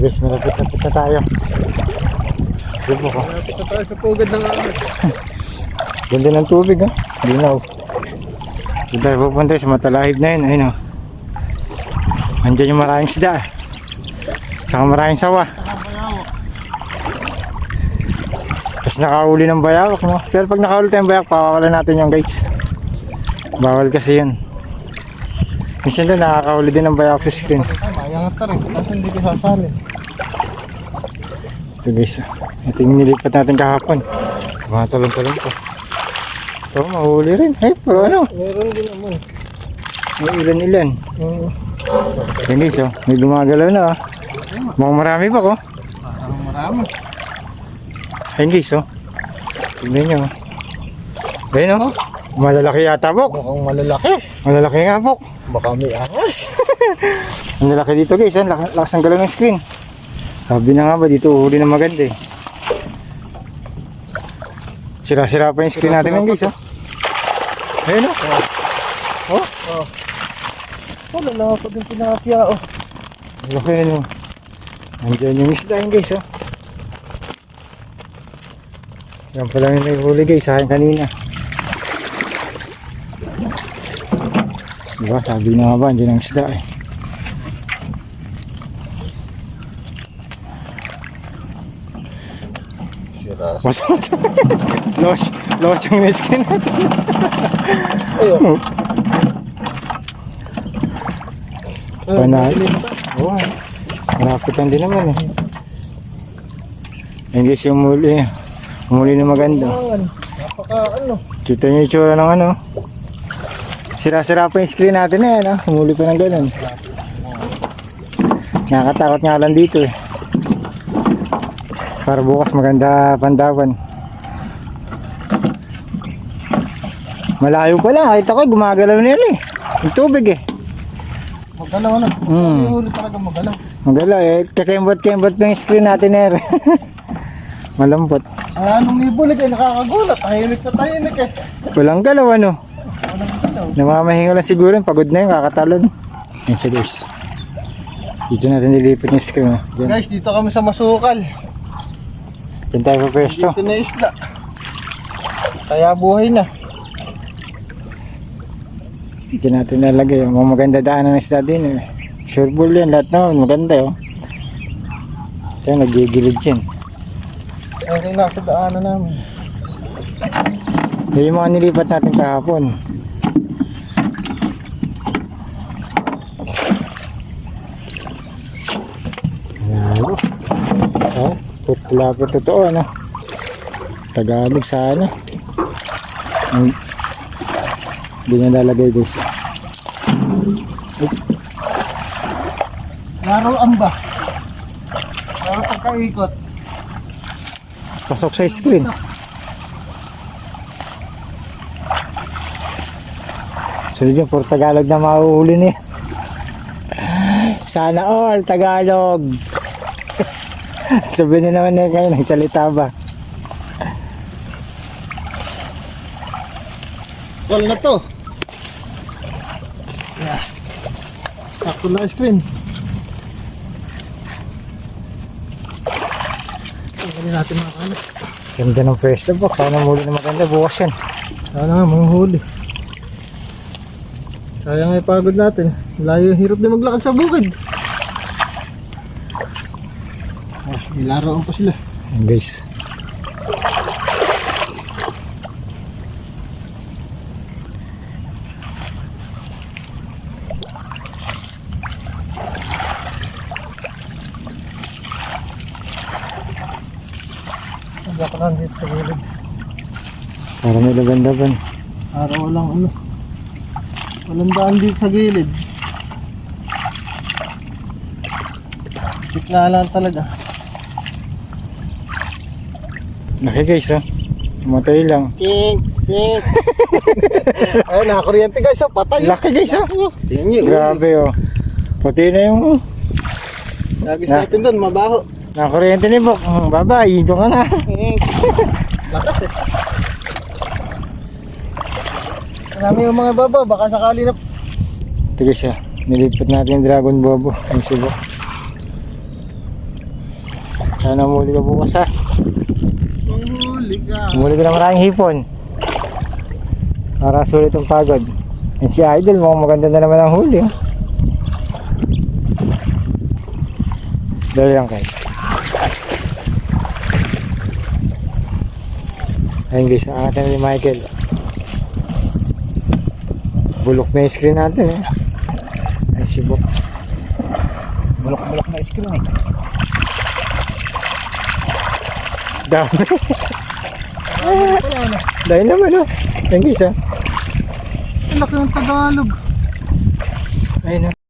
Guys, malapit na tayo. Subo ko. Malapit na tayo sa pugad ng ahas. Ganda ng tubig ha. Linaw. Doon tayo pupunta sa matalahib na yun. Ayun o. Andiyan yung maraming isda. Saka maraming sawa. Tapos nakahuli ng bayawak no. Pero pag nakahuli tayong bayawak, pakawalan natin yung guys. Bawal kasi yun. Minsan doon nakakahuli din ng bayawak sa screen. Mayangat ka rin. Kasi hindi ka sasali. Ito guys. Ito yung nilipat natin kahapon. Mga talong-talong po. Ito, mahuli rin. Eh, pero ano? Meron din naman. May ilan-ilan. Yan guys, oh. May gumagalaw na, oh. Mukhang marami pa, oh. Parang marami. Ayun guys, oh. Tignan nyo, oh. Ayun, oh. Malalaki yata, Bok. Mukhang malalaki. Malalaki nga, Bok. Baka may ahas. Ang lalaki dito, guys, oh. Lakas ng galaw ng screen. Sabi na nga ba, dito uhuli na maganda, eh. Sira-sira pa yung screen natin, guys, oh. Ayun, oh. Oh. Oh. Wala lang ako din pinapya, oh. Laki, ano. Andiyan yung isda yun, guys, oh. Yan pala yung nahuli, guys, sa akin kanina. Diba, sabi na nga ba, andiyan ang isda, eh. Masa-masa. Loss yung miskin natin. Ayun. Panay. Oo. Marapitan din naman eh. Hindi siya umuli. Umuli na maganda. Napaka ano. Kita niyo yung itsura ng ano. Sira-sira pa yung screen natin eh. No? Umuli pa ng ganun. Nakakatakot nga lang dito eh. Para bukas maganda pandawan. Malayo pa lang. Kahit ako gumagalaw nila eh. Yung tubig eh. Magalaw na. Huli talaga magalaw. Magalaw eh. Kakembot-kembot pa yung screen natin eh. Malambot. Anong libulig ay nakakagulat. Tahimik eh. Walang galaw ano. Walang galaw. Namamahinga lang siguro. Pagod na yung kakatalon. Yan siya guys. Dito natin nilipat yung screen. Guys, dito kami sa Masukal. Diyan tayo pa pwesto. Dito na isda. Kaya buhay na. Dito natin nalagay. Mga maganda daanan ng isda din eh. Sure bull yan. Lahat naman maganda oh. Kaya nagigilid yan. Okay na sa daanan namin. Yung mga nilipat natin kahapon. Lalo. Oh, putla po totoo ano. Tagalog sana. Hindi na lalagay guys. Laruan ba? Laro pagkaikot. Pasok sa screen. Sunod yung puro Tagalog na mahuhuli niya. Sana all Tagalog. Sabihin na naman niya kayo ng salita ba? Call na to. Yeah. Sakto na screen. Tingnan natin mga kanak. Ganda ng pwesto po. Sana muli na maganda bukas yan. Sana nga mga huli. Kaya nga ipagod natin. Layo hirap din maglakad sa bukid. Nilaroan pa sila. Ayan guys. Baka nandito sa gilid. Para may laban-laban. Araw lang ano. Walang daan dito sa gilid. Sikla lang talaga. Laki guys oh. Matay lang. Kink, kink. Ayun, nakakuryente guys, oh, patay. Laki guys oh. Tingnan nyo. Grabe oh. Puti na yung oh. Lagis natin doon, mabaho. Nakakuryente ni Bok. Bye-bye. Doon ka na. Kink. Lakas eh. Marami yung mga baba, baka sakali na. Ito guys ah. Nilipat natin yung Dragon Bobo. Ang si Bok. Sana muli ka bukas ha. Huli ka. Muli ka na maraming hipon. Para sulit ang pagod. And si Idol, mukhang maganda na naman ang huli. Oh. Dali lang kayo. Ayun guys, ang atin ni Michael. Bulok na yung screen natin eh. Ay si Bok. Bulok-bulok na screen eh. Dami. Wala na. Dahil naman oh. Ayun guys ah. Ang laki ng Tagalog. Ayun oh.